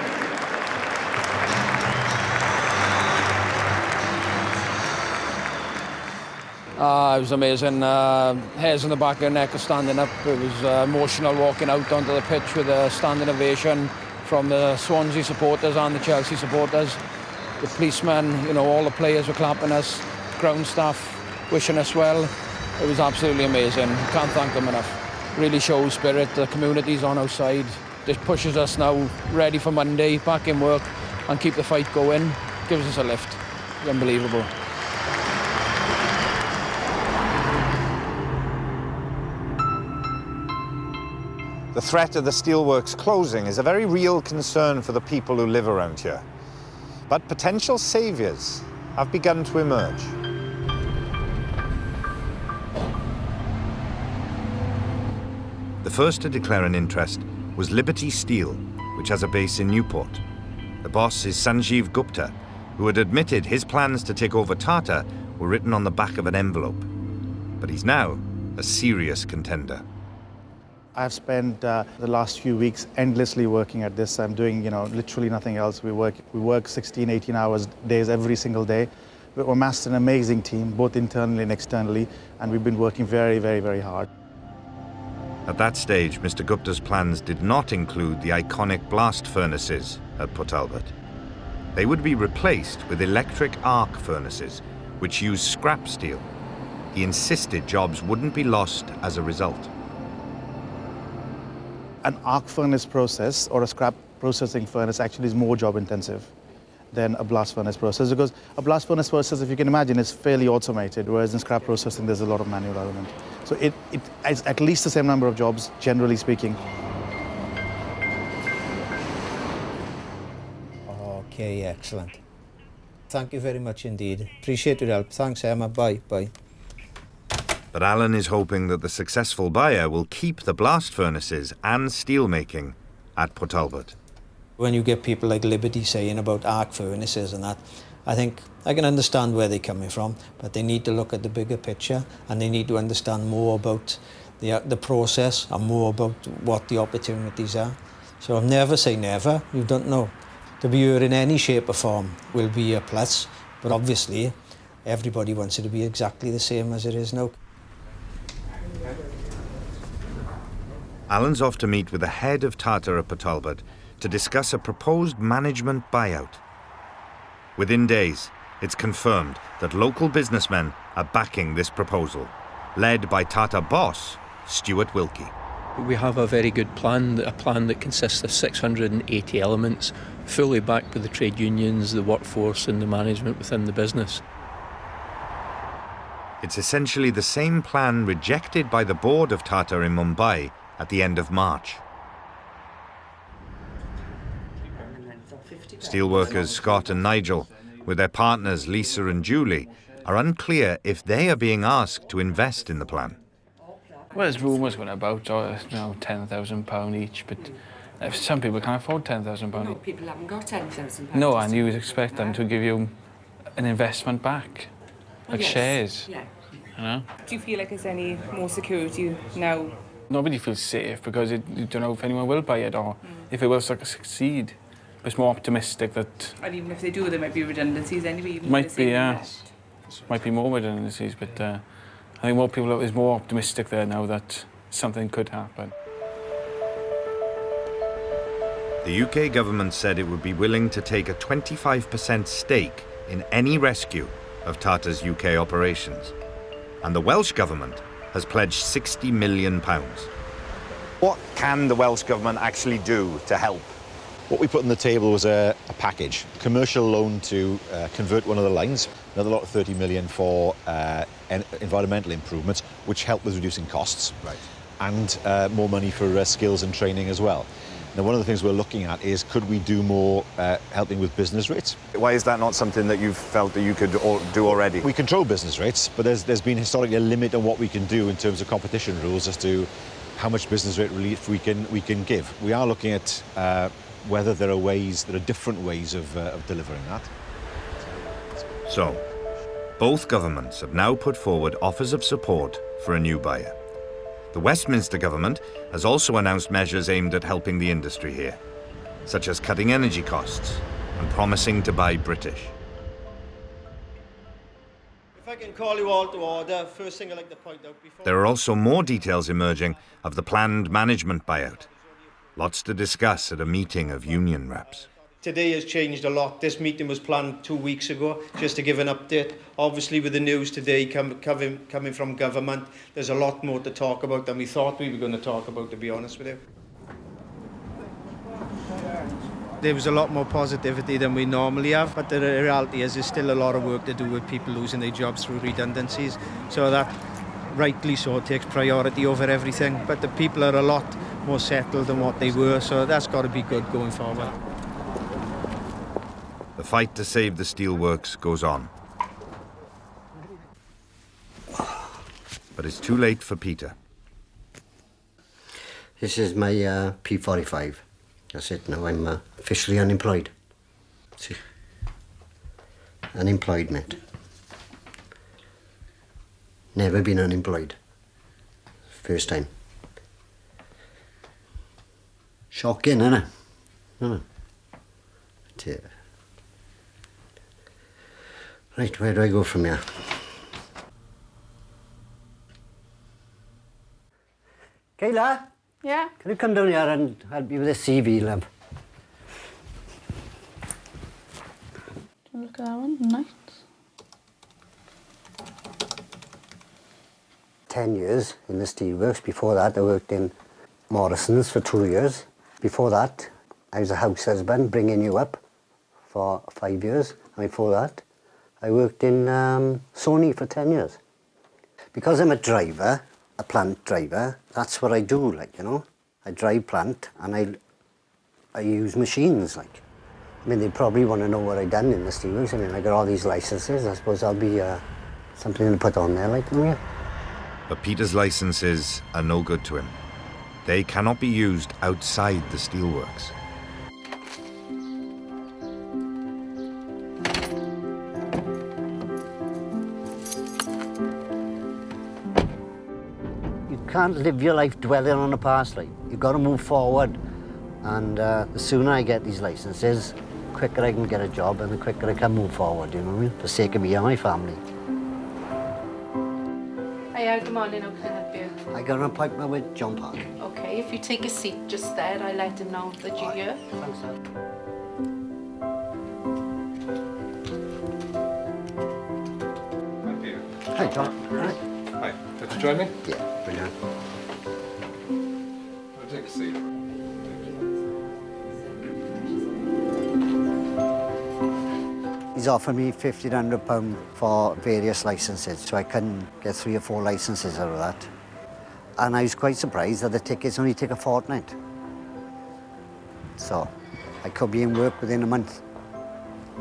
S17: It was amazing. Hairs on the back of your neck are standing up. It was emotional walking out onto the pitch with a standing ovation from the Swansea supporters and the Chelsea supporters. The policemen, all the players were clapping us, ground staff wishing us well. It was absolutely amazing. Can't thank them enough. Really shows spirit. The community's on our side. This pushes us now ready for Monday, back in work, and keep the fight going. Gives us a lift. It's unbelievable.
S2: The threat of the steelworks closing is a very real concern for the people who live around here. But potential saviours have begun to emerge.
S1: The first to declare an interest was Liberty Steel, which has a base in Newport. The boss is Sanjeev Gupta, who had admitted his plans to take over Tata were written on the back of an envelope. But he's now a serious contender.
S27: I've spent the last few weeks endlessly working at this. I'm doing, literally nothing else. We work 16, 18 hours days every single day. We've amassed an amazing team, both internally and externally, and we've been working very, very, very hard.
S1: At that stage, Mr. Gupta's plans did not include the iconic blast furnaces at Port Talbot. They would be replaced with electric arc furnaces, which use scrap steel. He insisted jobs wouldn't be lost as a result.
S27: An arc furnace process or a scrap processing furnace actually is more job intensive than a blast furnace process, because a blast furnace process, if you can imagine, is fairly automated, whereas in scrap processing there's a lot of manual element. So it is at least the same number of jobs, generally speaking.
S21: Okay, excellent. Thank you very much indeed. Appreciate your help. Thanks, Emma. Bye. Bye.
S1: But Alan is hoping that the successful buyer will keep the blast furnaces and steelmaking at Port Talbot.
S21: When you get people like Liberty saying about arc furnaces and that, I think I can understand where they're coming from, but they need to look at the bigger picture, and they need to understand more about the process and more about what the opportunities are. So I'll never say never, you don't know.
S3: To be here in any shape or form will be a plus, but obviously everybody wants it to be exactly the same as it is now.
S1: Alan's off to meet with the head of Tata at Port Talbot to discuss a proposed management buyout. Within days, it's confirmed that local businessmen are backing this proposal, led by Tata boss Stuart Wilkie.
S7: We have a very good plan, a plan that consists of 680 elements, fully backed by the trade unions, the workforce and the management within the business.
S1: It's essentially the same plan rejected by the board of Tata in Mumbai at the end of March. Steelworkers Scott and Nigel, with their partners Lisa and Julie, are unclear if they are being asked to invest in the plan.
S9: Well, there's rumours going about, £10,000 each, but if some people can't afford £10,000
S4: No,
S9: each.
S4: people haven't got £10,000.
S9: No, and you would expect them to give you an investment back, like shares.
S18: Yeah.
S9: You know?
S18: Do you feel like there's any more security now?
S9: Nobody feels safe because you don't know if anyone will buy it or if it will succeed. But it's more optimistic that...
S18: And even if they do, there might be redundancies anyway. Even
S9: Might be, yeah. Might be more redundancies, but I think more people is more optimistic there now that something could happen.
S1: The UK government said it would be willing to take a 25% stake in any rescue of Tata's UK operations. And the Welsh government has pledged £60 million.
S2: What can the Welsh government actually do to help?
S19: What we put on the table was a package. Commercial loan to convert one of the lines, another lot of 30 million for environmental improvements, which help with reducing costs, and more money for skills and training as well. Now, one of the things we're looking at is, could we do more helping with business rates?
S2: Why is that not something that you've felt that you could do already?
S19: We control business rates, but there's been historically a limit on what we can do in terms of competition rules as to how much business rate relief we can give. We are looking at whether there are different ways of delivering that.
S1: So, both governments have now put forward offers of support for a new buyer. The Westminster government has also announced measures aimed at helping the industry here, such as cutting energy costs and promising to buy British.
S21: If I can call you all to order, first thing I'd like to point out before...
S1: There are also more details emerging of the planned management buyout. Lots to discuss at a meeting of union reps.
S21: Today has changed a lot. This meeting was planned 2 weeks ago, just to give an update. Obviously, with the news today coming from government, there's a lot more to talk about than we thought we were going to talk about, to be honest with you. There was a lot more positivity than we normally have, but the reality is there's still a lot of work to do with people losing their jobs through redundancies. So that, rightly so, takes priority over everything. But the people are a lot more settled than what they were, so that's got to be good going forward.
S1: The fight to save the steelworks goes on. But it's too late for Peter.
S25: This is my P45. That's it now. I'm officially unemployed. See? Unemployed, mate. Never been unemployed. First time. Shocking, isn't it? No. Right, where do I go from here? Kayla?
S5: Yeah?
S25: Can you come down here and help me with this CV, love?
S5: Do you look at that one? Nice.
S25: 10 years in the steelworks. Before that, I worked in Morrison's for 2 years. Before that, I was a house husband, bringing you up for 5 years. And before that, I worked in Sony for 10 years. Because I'm a driver, a plant driver, that's what I do, like, you know. I drive plant and I use machines, like. I mean, they probably want to know what I've done in the steelworks. I mean, I got all these licenses. I suppose I'll be something to put on there, like, oh, yeah.
S1: But Peter's licenses are no good to him. They cannot be used outside the steelworks.
S25: You can't live your life dwelling on the past, like. You've got to move forward. And the sooner I get these licenses, the quicker I can get a job and the quicker I can move forward, you know what I mean? For the sake of me and my family.
S6: Hiya, good morning, how can I help you?
S25: I got an appointment with John Park.
S6: Okay, if you take a seat just there, I'll let him know that you're here.
S25: Thanks, sir. Hi, John. Hi.
S8: Hi. Did you join me?
S25: Yeah, brilliant.
S8: I'll take a seat.
S25: He's offered me £1,500 for various licences, so I can get 3 or 4 licences out of that. And I was quite surprised that the tickets only take a fortnight. So I could be in work within a month.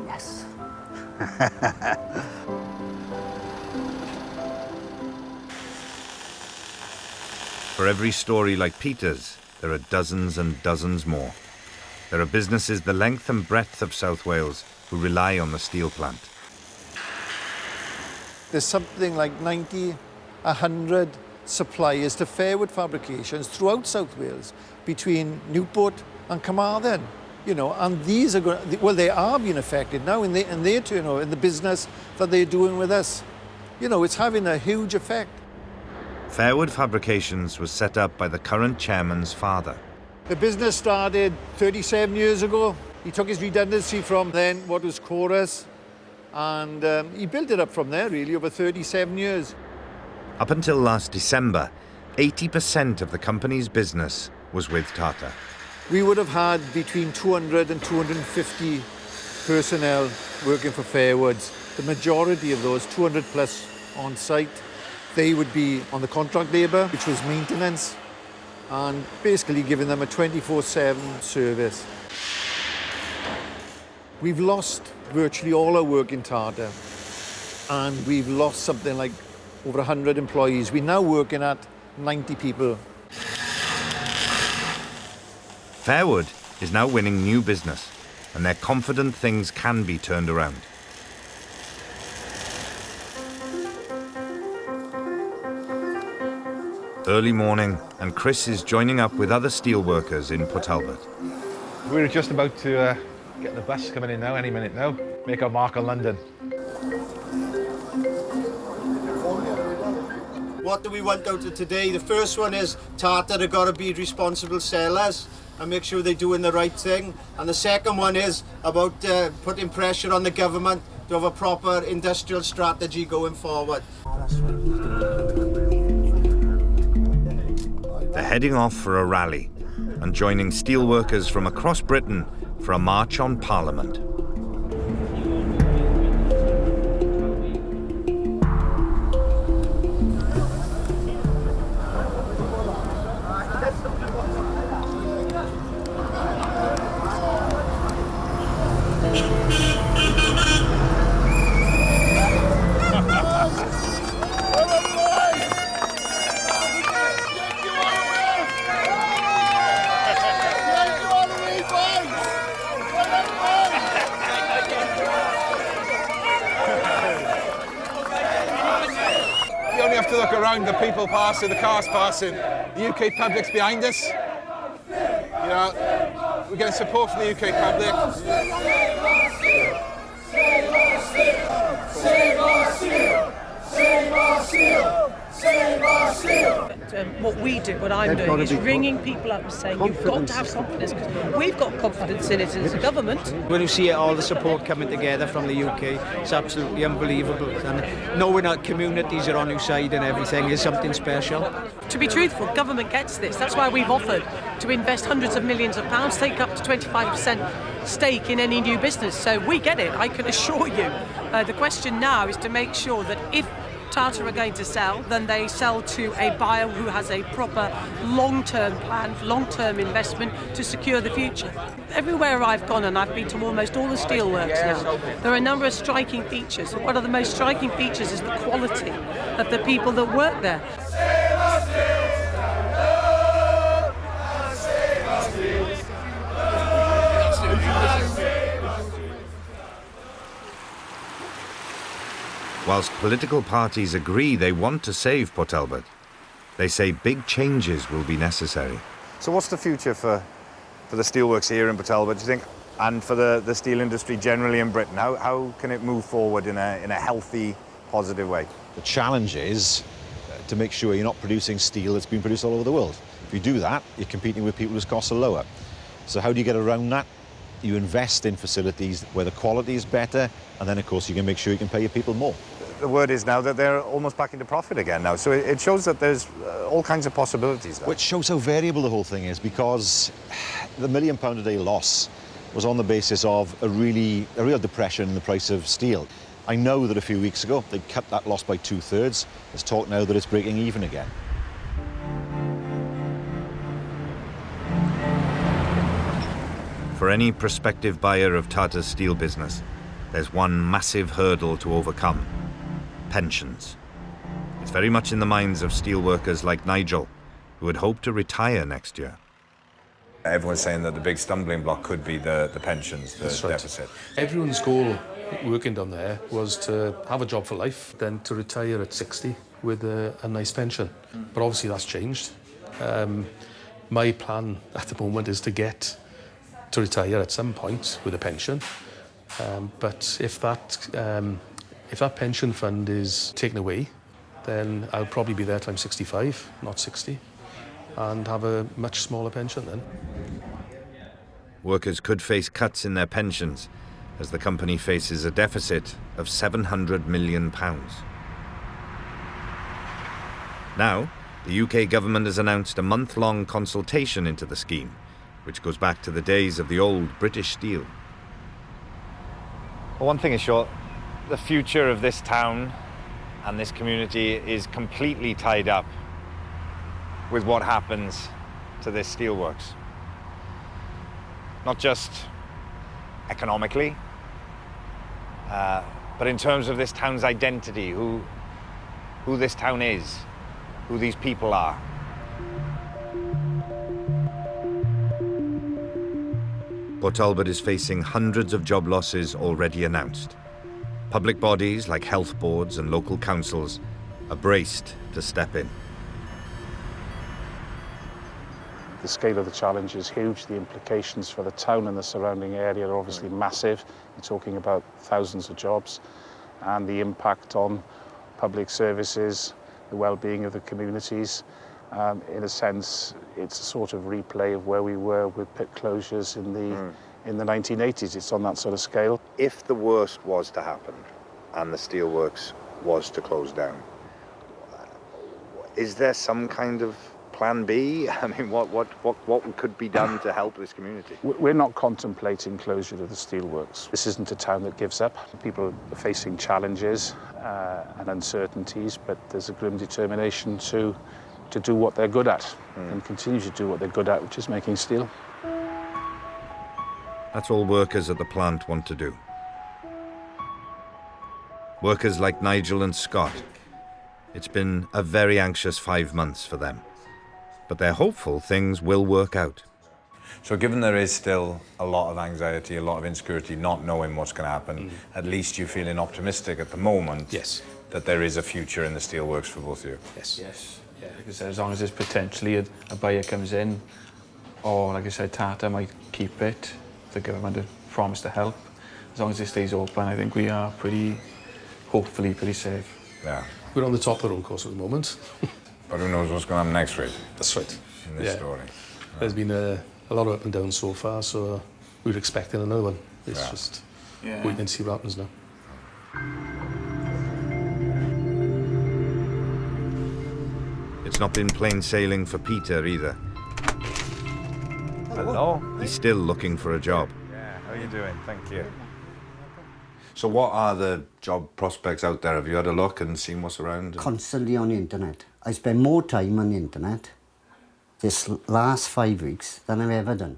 S25: Yes.
S1: For every story like Peter's, there are dozens and dozens more. There are businesses the length and breadth of South Wales who rely on the steel plant.
S11: There's something like 90, 100 suppliers to Fairwood fabrications throughout South Wales, between Newport and Carmarthen, you know, and these are going, well, they are being affected now in their turnover, in the business that they're doing with us. You know, it's having a huge effect.
S1: Fairwood Fabrications was set up by the current chairman's father.
S11: The business started 37 years ago. He took his redundancy from then what was Chorus, and he built it up from there, really, over 37 years.
S1: Up until last December, 80% of the company's business was with Tata.
S11: We would have had between 200 and 250 personnel working for Fairwoods. The majority of those, 200 plus on site, they would be on the contract labour, which was maintenance, and basically giving them a 24/7 service. We've lost virtually all our work in Tata, and we've lost something like over 100 employees. We're now working at 90 people.
S1: Fairwood is now winning new business, and they're confident things can be turned around. Early morning, and Chris is joining up with other steelworkers in Port Talbot.
S8: We're just about to get the bus coming in now, any minute now. Make our mark on London.
S21: What do we want out of today? The first one is Tata, they've got to be responsible sellers and make sure they're doing the right thing. And the second one is about putting pressure on the government to have a proper industrial strategy going forward.
S1: They're heading off for a rally and joining steelworkers from across Britain for a march on Parliament.
S12: To look around, the people passing, the cars passing, the UK public's behind us. You know, we're getting support from the UK public.
S26: Save our steel! Save our steel! Save our steel! Save our steel!
S20: What we do, what I'm doing, is ringing people up and saying, you've got to have confidence, because we've got confidence in it as a government.
S3: When you see all the support coming together from the UK, it's absolutely unbelievable. And knowing our communities are on your side and everything is something special.
S20: To be truthful, government gets this. That's why we've offered to invest hundreds of millions of pounds, take up to 25% stake in any new business. So we get it, I can assure you. The question now is to make sure that if Tata are going to sell, then they sell to a buyer who has a proper long-term plan, long-term investment to secure the future. Everywhere I've gone, and I've been to almost all the steelworks now, there are a number of striking features. One of the most striking features is the quality of the people that work there.
S1: Whilst political parties agree they want to save Port Talbot, they say big changes will be necessary.
S2: So what's the future for the steelworks here in Port Talbot? Do you think and for the steel industry generally in Britain? How can it move forward in a healthy, positive way?
S19: The challenge is to make sure you're not producing steel that's been produced all over the world. If you do that, you're competing with people whose costs are lower. So how do you get around that? You invest in facilities where the quality is better, and then, of course, you can make sure you can pay your people more.
S2: The word is now that they're almost back into profit again now, so it shows that there's all kinds of possibilities there.
S19: Which shows how variable the whole thing is, because the £1 million a day loss was on the basis of a real depression in the price of steel. I know that a few weeks ago they cut that loss by 2/3. There's talk now that it's breaking even again.
S1: For any prospective buyer of Tata's steel business, there's one massive hurdle to overcome: pensions. It's very much in the minds of steelworkers like Nigel, who had hoped to retire next year.
S2: Everyone's saying that the big stumbling block could be the pensions, the
S10: That's right.
S2: deficit.
S10: Everyone's goal working down there was to have a job for life, then to retire at 60 with a nice pension. But obviously that's changed. My plan at the moment is to get to retire at some point with a pension. But if that pension fund is taken away, then I'll probably be there till I'm 65, not 60, and have a much smaller pension then.
S1: Workers could face cuts in their pensions as the company faces a deficit of £700 million. Now, the UK government has announced a month-long consultation into the scheme, which goes back to the days of the old British Steel.
S2: Well, one thing is sure, the future of this town and this community is completely tied up with what happens to this steelworks. Not just economically, but in terms of this town's identity, who this town is, who these people are.
S1: Port Talbot is facing hundreds of job losses already announced. Public bodies like health boards and local councils are braced to step in.
S13: The scale of the challenge is huge. The implications for the town and the surrounding area are obviously massive. You're talking about thousands of jobs, and the impact on public services, the well-being of the communities. In a sense, it's a sort of replay of where we were with pit closures in the 1980s. It's on that sort of scale.
S2: If the worst was to happen and the steelworks was to close down, is there some kind of plan B? I mean, what could be done to help this community?
S13: We're not contemplating closure of the steelworks. This isn't a town that gives up. People are facing challenges and uncertainties, but there's a grim determination to do what they're good at and continue to do what they're good at, which is making steel.
S1: That's all workers at the plant want to do. Workers like Nigel and Scott. It's been a very anxious 5 months for them, but they're hopeful things will work out.
S2: So given there is still a lot of anxiety, a lot of insecurity, not knowing what's going to happen, at least you're feeling optimistic at the moment.
S10: Yes.
S2: That there is a future in the steelworks for both of you.
S10: Yes.
S9: Yes. Yeah, like I said, as long as there's potentially a buyer comes in, or like I said, Tata might keep it, the government have promised to help. As long as it stays open, I think we are hopefully pretty safe.
S2: Yeah.
S10: We're on the top of the roller coaster at the moment.
S2: But who knows what's going to happen next week?
S10: That's right.
S2: In this story.
S10: There's been a lot of up and down so far, so we're expecting another one. It's just waiting and see what happens now.
S1: It's not been plain sailing for Peter either.
S2: Hello.
S1: He's still looking for a job.
S2: Yeah, how are you doing? Thank you. So what are the job prospects out there? Have you had a look and seen what's around?
S25: Constantly on the internet. I spend more time on the internet this last 5 weeks than I've ever done.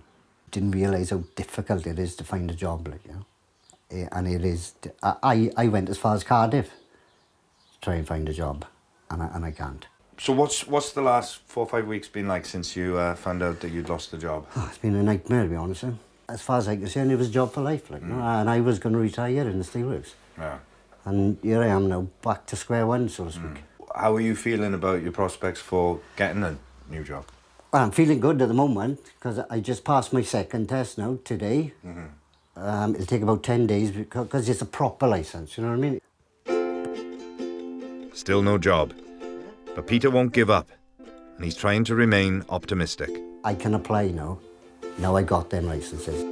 S25: Didn't realise how difficult it is to find a job, like, you know. And it is. I went as far as Cardiff to try and find a job, and I can't.
S2: So what's the last 4 or 5 weeks been like since you found out that you'd lost the job?
S25: Oh, it's been a nightmare, to be honest with you. As far as I can see, it was a job for life, like, you know, and I was going to retire in the steelworks.
S2: Yeah.
S25: And here I am now, back to square one, so to speak.
S2: How are you feeling about your prospects for getting a new job?
S25: Well, I'm feeling good at the moment, because I just passed my second test now, today. It'll take about 10 days because it's a proper licence, you know what I mean?
S1: Still no job. But Peter won't give up, and he's trying to remain optimistic.
S25: I can apply now. Now I got them licences.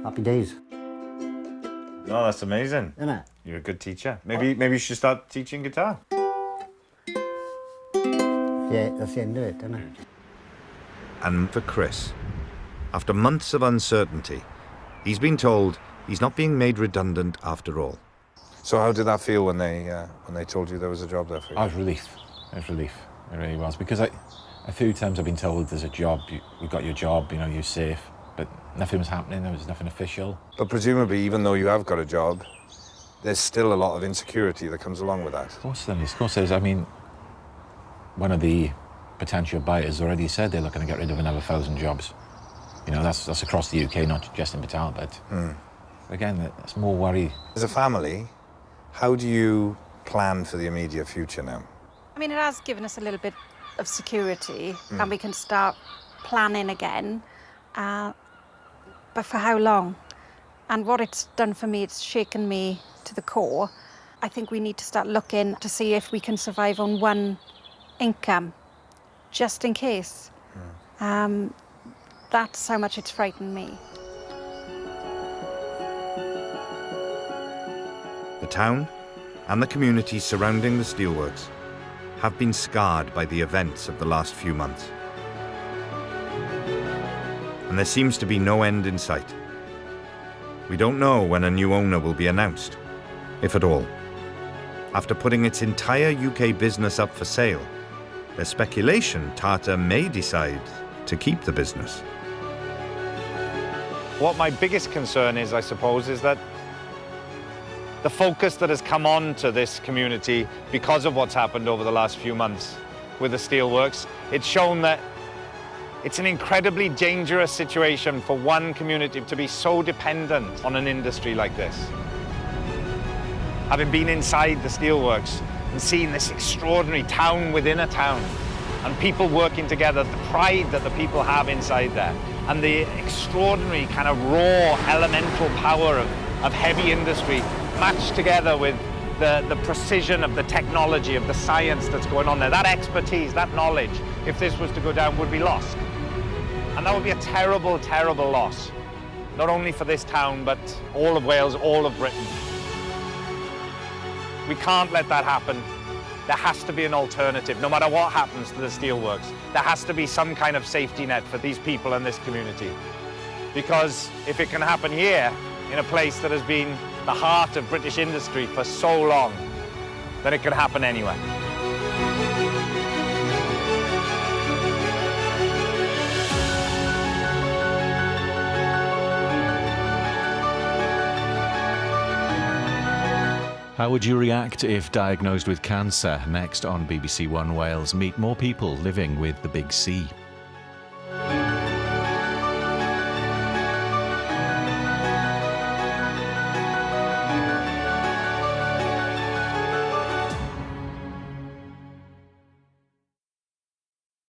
S25: Happy days.
S2: No, that's amazing.
S25: Isn't it?
S2: You're a good teacher. Maybe you should start teaching guitar.
S25: Yeah, that's the end of it, isn't it?
S1: And for Chris, after months of uncertainty, he's been told he's not being made redundant after all.
S2: So how did that feel when they told you there was a job there for you?
S14: I was relief. It was relief. It really was. Because a few times I've been told there's a job, you've got your job, you know, you're safe. But nothing was happening, there was nothing official.
S2: But presumably, even though you have got a job, there's still a lot of insecurity that comes along with that.
S14: Of course there is. Of course there is. I mean, one of the potential buyers already said they're looking to get rid of another 1,000 jobs. You know, that's across the UK, not just in Port Talbot. Again, that's more worry.
S2: As a family, how do you plan for the immediate future now?
S5: I mean, it has given us a little bit of security and we can start planning again. But for how long? And what it's done for me, it's shaken me to the core. I think we need to start looking to see if we can survive on one income, just in case. That's how much it's frightened me.
S1: The town and the communities surrounding the steelworks have been scarred by the events of the last few months. And there seems to be no end in sight. We don't know when a new owner will be announced, if at all. After putting its entire UK business up for sale, there's speculation Tata may decide to keep the business.
S2: What my biggest concern is, I suppose, is that the focus that has come on to this community because of what's happened over the last few months with the steelworks, it's shown that it's an incredibly dangerous situation for one community to be so dependent on an industry like this. Having been inside the steelworks and seen this extraordinary town within a town and people working together, the pride that the people have inside there and the extraordinary kind of raw elemental power of heavy industry matched together with the precision of the technology, of the science that's going on there. That expertise, that knowledge, if this was to go down, would be lost. And that would be a terrible, terrible loss, not only for this town, but all of Wales, all of Britain. We can't let that happen. There has to be an alternative, no matter what happens to the steelworks. There has to be some kind of safety net for these people and this community. Because if it can happen here, in a place that has been the heart of British industry for so long, then it can happen anywhere.
S15: How would you react if diagnosed with cancer? Next on BBC One Wales, meet more people living with the big C.